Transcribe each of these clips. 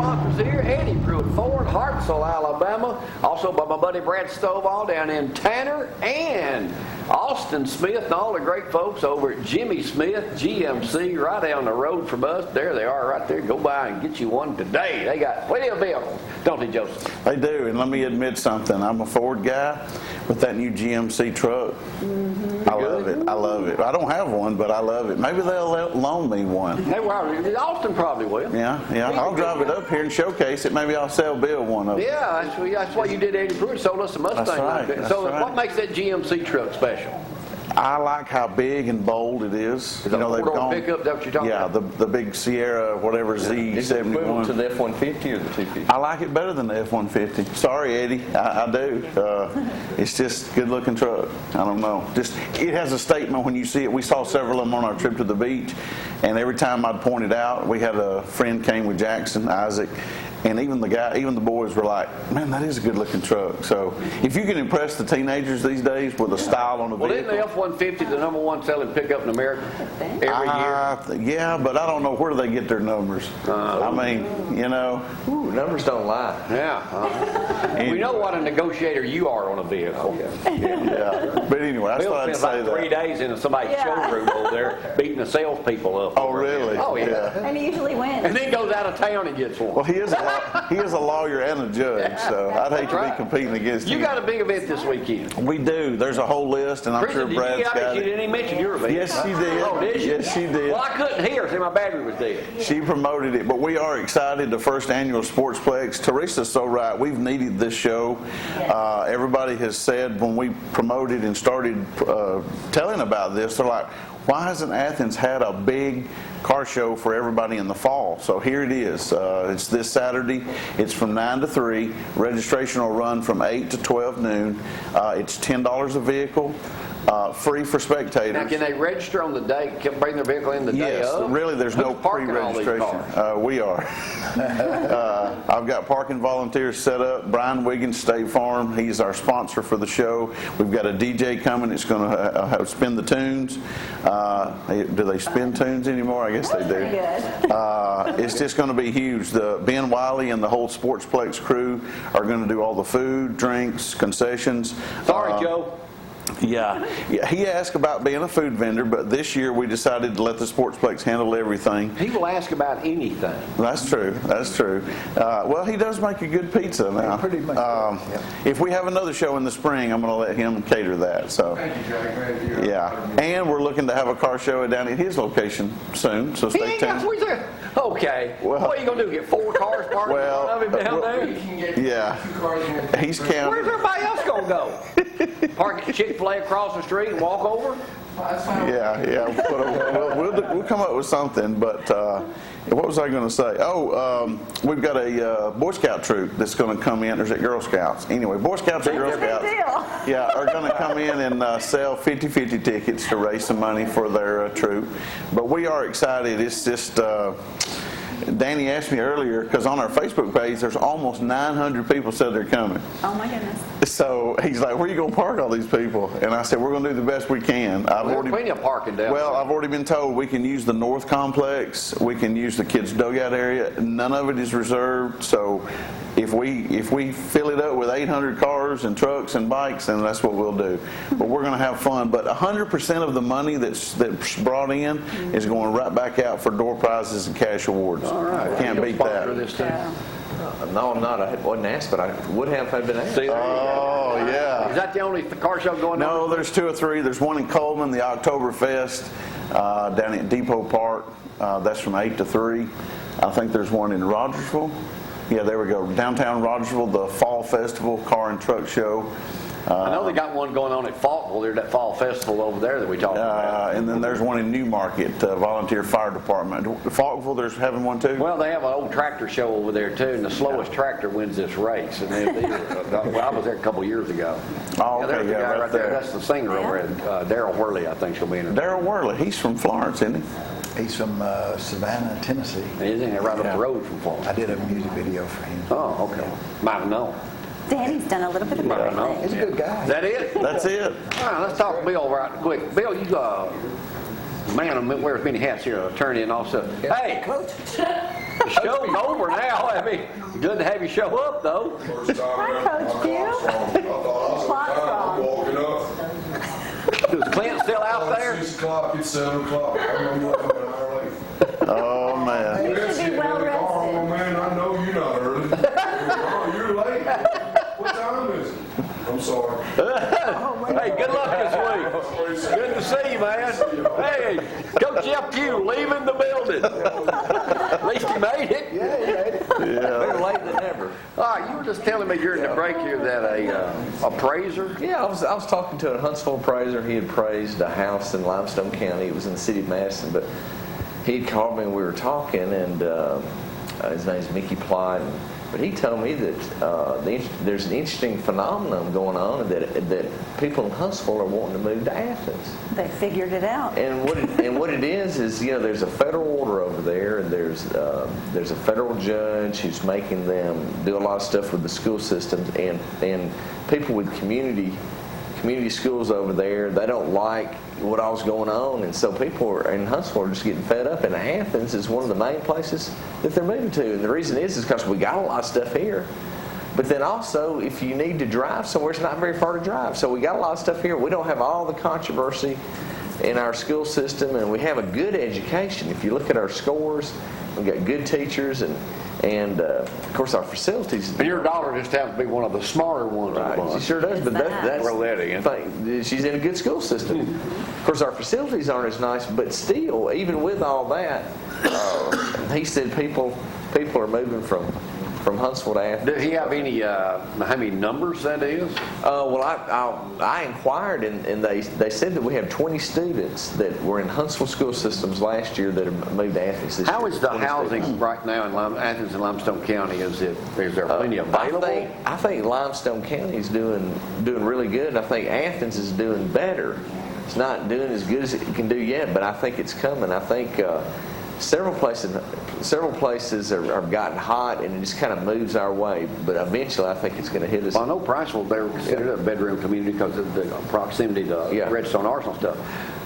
sponsors here, Eddie Pruitt Ford, Hartselle, Alabama. Also by my buddy Brad Stovall down in Tanner, and Austin Smith and all the great folks over at Jimmy Smith GMC right down the road from us. There they are right there. Go by and get you one today. They got plenty of vehicles, don't they, Joseph? They do, and let me admit something. I'm a Ford guy with that new GMC truck. I love it. I love it. I don't have one, but I love it. Maybe they'll loan me one. Hey, well, Austin probably will. Yeah. I'll drive it up here and showcase it. Maybe I'll sell Bill one of them. Yeah, that's why you did Eddie Pruitt. Sold us a Mustang. That's right. Like that. So what makes that GMC truck special? I like how big and bold it is. Is it a four-door pickup? Is that what you're talking about? Yeah, the big Sierra, whatever, Z71. Is it equivalent to the F-150 or the 250? I like it better than the F-150. Sorry, Eddie, I do. It's just good-looking truck. I don't know. Just it has a statement when you see it. We saw several of them on our trip to the beach, and every time I'd point it out, we had a friend came with Jackson, Isaac, and even the boys were like, man, that is a good-looking truck. So if you can impress the teenagers these days with a style on the vehicle. Well, isn't the F-150 the number one selling pickup in America every year? Yeah, but I don't know where they get their numbers. I mean, you know. Ooh, numbers don't lie. Yeah. We know what a negotiator you are on a vehicle. Yeah. But anyway, I thought I'd say that. 3 days in somebody's showroom over there beating the salespeople up. Oh, really? Oh, yeah. And he usually wins. And then goes out of town and gets one. Well, he is a lawyer and a judge, so I'd hate to be competing against him. You got a big event this weekend. We do. There's a whole list, and I'm sure Brad's got it. it. You didn't even mention your event. Yes, she did. Oh, did she? Yes, she did. Well, I couldn't hear, see my battery was dead. She promoted it, but we are excited. The first annual Sportsplex. Teresa's so right. We've needed this show. Everybody has said when we promoted and started telling about this, they're like, why hasn't Athens had a big car show for everybody in the fall? So here it is. It's this Saturday. It's from 9 to 3. Registration will run from 8 to 12 noon. It's $10 a vehicle. Free for spspectators. Now, can they register on the day, bring their vehicle in the day of? Yes, really there's no pre-registration. We are. I've got parking volunteers set up. Brian Wiggins, State Farm, he's our sponsor for the show. We've got a DJ coming that's going to spin the tunes. Do they spin tunes anymore? I guess they do. It's just going to be huge. Ben Wiley and the whole Sportsplex crew are going to do all the food, drinks, concessions. Sorry, Joe. Yeah, he asked about being a food vendor, but this year we decided to let the Sportsplex handle everything. People ask about anything. That's true. Well, he does make a good pizza now. Pretty much. If we have another show in the spring, I'm going to let him cater that. So. Thank you, Jack. Yeah, and we're looking to have a car show down at his location soon, so stay tuned. Okay. Well, what are you going to do, get 4 cars parked in front of him down there? Yeah, he's counting. Where's everybody else going to go? Park at Chick-fil-A across the street and walk over? Yeah. We'll come up with something, but what was I going to say? We've got a Boy Scout troop that's going to come in. There's at Girl Scouts. Anyway, Boy Scouts and Girl Scouts are going to come in and sell 50-50 tickets to raise some money for their troop. But we are excited. It's just... Danny asked me earlier, because on our Facebook page, there's almost 900 people said they're coming. Oh, my goodness. So he's like, where are you going to park all these people? And I said, we're going to do the best we can. There's plenty of parking down there. Well, I've already been told we can use the North Complex. We can use the kids' dugout area. None of it is reserved. So if we fill it up with 800 cars and trucks and bikes, then that's what we'll do. But we're going to have fun. But 100% of the money that's brought in is going right back out for door prizes and cash awards. All right. Can't beat that. No, I'm not. I wasn't asked, but I would have if I'd been asked. Oh, yeah. Is that the only car show going on? No, there's 2 or 3. There's one in Coleman, the Oktoberfest, down at Depot Park. That's from 8 to 3. I think there's one in Rogersville. Yeah, there we go. Downtown Rogersville, the Fall Festival Car and Truck Show. I know they got one going on at Faulkville. There's that fall festival over there that we talked about. And then there's one in Newmarket, Volunteer Fire Department. Faulkville, there's having one too? Well, they have an old tractor show over there too, and the slowest tractor wins this race. And I was there a couple years ago. Oh, okay, there's the guy right there. That's the singer over at Daryl Worley, I think, she'll be in it. Daryl Worley, he's from Florence, isn't he? He's from Savannah, Tennessee. Isn't he right up the road from Florence? I did a music video for him. Oh, okay. Might have known. Danny's done a little bit of everything. He's a good guy. Is that it? That's it. All right, let's talk Bill right quick. Bill, you man wears many hats here, attorney and also. Hey, Coach. The show's over now. I mean, good to have you show up, though. First time Hi, ever. Coach Q. I thought Clock I frog. was walking up. Is Clint still out there? 6 o'clock, it's 7 o'clock. I'm up an hour late. Oh, man. You should be well Oh, rested. man, I know you're not early. Oh, you're late. What time is it? I'm sorry. Hey, good luck this week. Good to see you, man. Hey, Coach FQ leaving the building. At least he made it. Yeah, he made it. Better late than never. All right, you were just telling me during the break here that a appraiser. Yeah, I was talking to a Huntsville appraiser. He had appraised a house in Limestone County. It was in the city of Madison, but he had called me and we were talking, and his name's Mickey Plott. But he told me that there's an interesting phenomenon going on, that people in Huntsville are wanting to move to Athens. They figured it out. And what it is there's a federal order over there, and there's a federal judge who's making them do a lot of stuff with the school systems, and people with community schools over there, they don't like what all's going on, and so people in Huntsville are just getting fed up. And Athens is one of the main places that they're moving to, and the reason is because we got a lot of stuff here. But then also, if you need to drive somewhere, it's not very far to drive. So we got a lot of stuff here. We don't have all the controversy in our school system, and we have a good education. If you look at our scores, we've got good teachers, and of course our facilities. And your daughter just happens to be one of the smarter ones. Right, she sure does, but that's Throw that in. she's in a good school system. Of course, our facilities aren't as nice, but still, even with all that, he said people are moving from Huntsville to Athens. Did he have any, how many numbers that is? Well, I inquired, and they said that we have 20 students that were in Huntsville school systems last year that have moved to Athens this year. How is the 20 housing students. right now in Athens and Limestone County? Is there plenty available? I think Limestone County is doing really good. I think Athens is doing better. It's not doing as good as it can do yet, but I think it's coming. I think several places have gotten hot, and it just kind of moves our way. But eventually, I think it's going to hit us. Well, I know Priceville, they're considered a bedroom community because of the proximity to Redstone Arsenal stuff.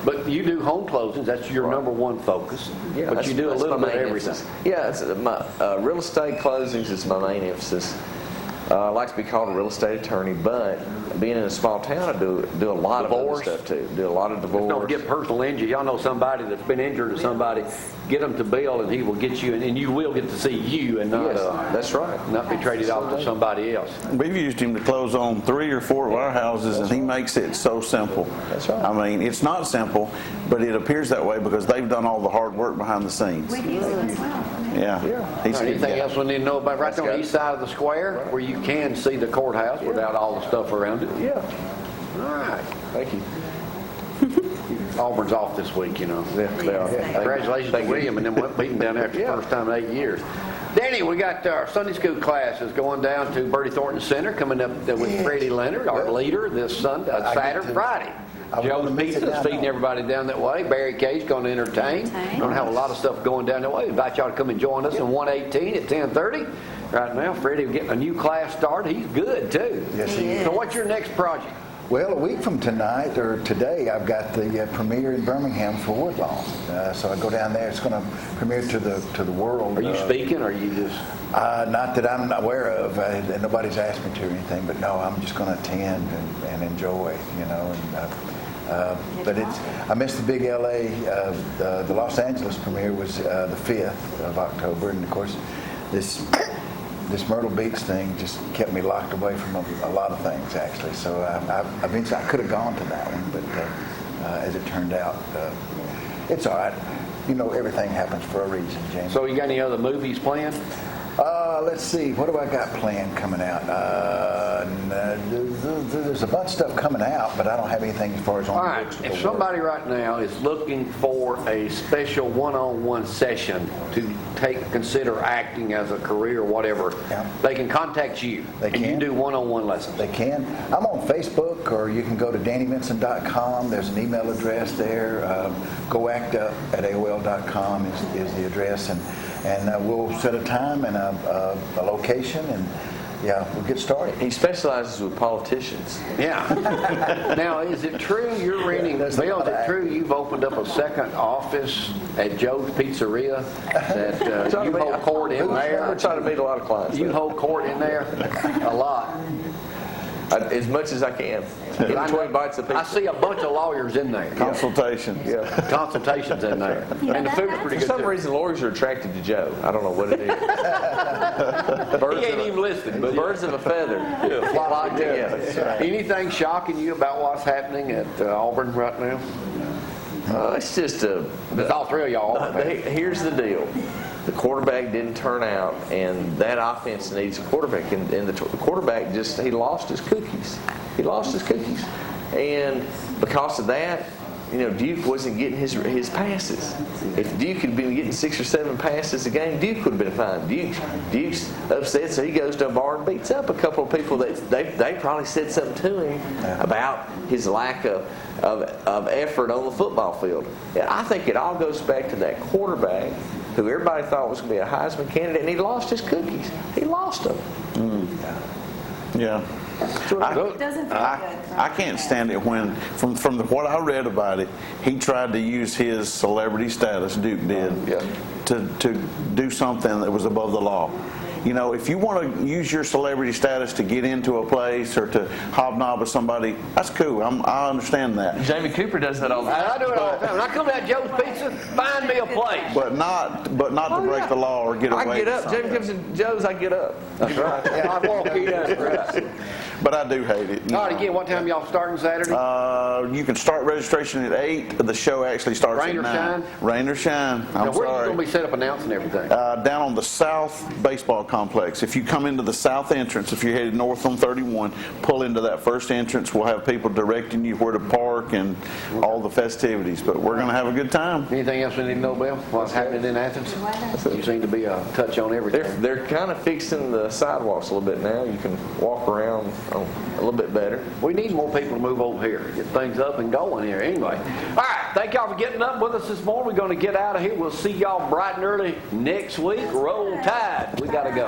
But you do home closings. That's your number one focus. Yeah, but you do a that's little my bit of main everything. emphasis. Yeah, it's my real estate closings is my main emphasis. I like to be called a real estate attorney, but being in a small town, I do a lot of other stuff too. Do a lot of divorce. Don't get personal injury. Y'all know somebody that's been injured or somebody. Get them to Bill, and he will get you, and you will get to see you, and not That's right. not be traded off to somebody else. We've used him to close on 3 or 4 of our houses, and he makes it so simple. That's right. I mean, it's not simple, but it appears that way because they've done all the hard work behind the scenes. We use it as well. Yeah. He's All right, a good anything guy. else we need to know about? Right there on the good. east side of the square, where you can see the courthouse without all the stuff around it. Yeah. All right. Thank you. Auburn's off this week, you know. Yeah, they are. Congratulations to Thank you. William and them beating down there for the first time in 8 years. Danny, we got our Sunday school classes going down to Bertie Thornton Center, coming up with Freddie Leonard, our leader, this Sunday, Saturday, Friday. Joe's Pizza is feeding everybody down that way. Barry Kay's going to entertain. We're going to have a lot of stuff going down that way. We invite y'all to come and join us in 118 at 10:30. Right now, Freddie getting a new class started. He's good, too. Yes, he is. So what's your next project? Well, a week from tonight, or today, I've got the premiere in Birmingham for Woodlawn. So I go down there. It's going to premiere to the world. Are you speaking, or are you just... Not that I'm aware of. Nobody's asked me to or anything, but no, I'm just going to attend and enjoy, you know. But I missed the big LA. The Los Angeles premiere was the 5th of October, and of course, this Myrtle Beach thing just kept me locked away from a lot of things, actually. So eventually I could have gone to that one, but as it turned out, it's all right. You know, everything happens for a reason, James. So you got any other movies planned? Let's see. What do I got planned coming out? There's a bunch of stuff coming out, but I don't have anything as far as on All the right, books. if somebody right now is looking for a special one-on-one session to consider acting as a career or whatever, they can contact you. They and you can. do one-on-one lessons. They can. I'm on Facebook, or you can go to DannyVinson.com. There's an email address there. GoActUp@AOL.com is the address, and we'll set a time and a location, yeah, we'll get started. He specializes with politicians. Yeah. Now, is it true you're renting, Bill, is it true you've opened up a second office at Joe's Pizzeria that you hold court in there? We're trying to meet a lot of clients. You hold court in there? A lot. As much as I can. In between bites of pizza. I see a bunch of lawyers in there. Consultations. Yeah. Consultations in there. And the food's pretty For good some too. reason, lawyers are attracted to Joe. I don't know what it is. He ain't even listening. But Birds of a feather flock together. Anything shocking you about what's happening at Auburn right now? It's just It's all three of y'all. here's the deal. The quarterback didn't turn out, and that offense needs a quarterback. And the quarterback he lost his cookies. He lost his cookies. And because of that, Duke wasn't getting his passes. If Duke had been getting 6 or 7 passes a game, Duke would have been fine. Duke's upset, so he goes to a bar and beats up a couple of people that they probably said something to him about his lack of effort on the football field. And I think it all goes back to that quarterback who everybody thought was going to be a Heisman candidate, and he lost his cookies. He lost them. Yeah. It doesn't feel good. I can't stand it when, from what I read about it, he tried to use his celebrity status, Duke did, to do something that was above the law. If you want to use your celebrity status to get into a place or to hobnob with somebody, that's cool. I understand that. Jamie Cooper does that all the time. I do it all the time. When I come to that Joe's Pizza, find me a place. But not to break the law or get away. I get with up. something. Jamie comes to Joe's, I get up. That's right. Yeah, I walk in. But I do hate it. All right, again, what time y'all starting Saturday? You can start registration at 8. The show actually starts Rain at or 9. shine? Rain or shine. Now, I'm where are you sorry. going to be set up announcing everything? Down on the South Baseball Complex. If you come into the south entrance, if you're headed north on 31, pull into that first entrance. We'll have people directing you where to park and all the festivities. But we're going to have a good time. Anything else we need to know, Bill? What's happening in Athens? You seem to be a touch on everything. They're kind of fixing the sidewalks a little bit now. You can walk around a little bit better. We need more people to move over here, get things up and going here. Anyway, all right, thank y'all for getting up with us this morning. We're going to get out of here. We'll see y'all bright and early next week. Roll Tide. We got to go.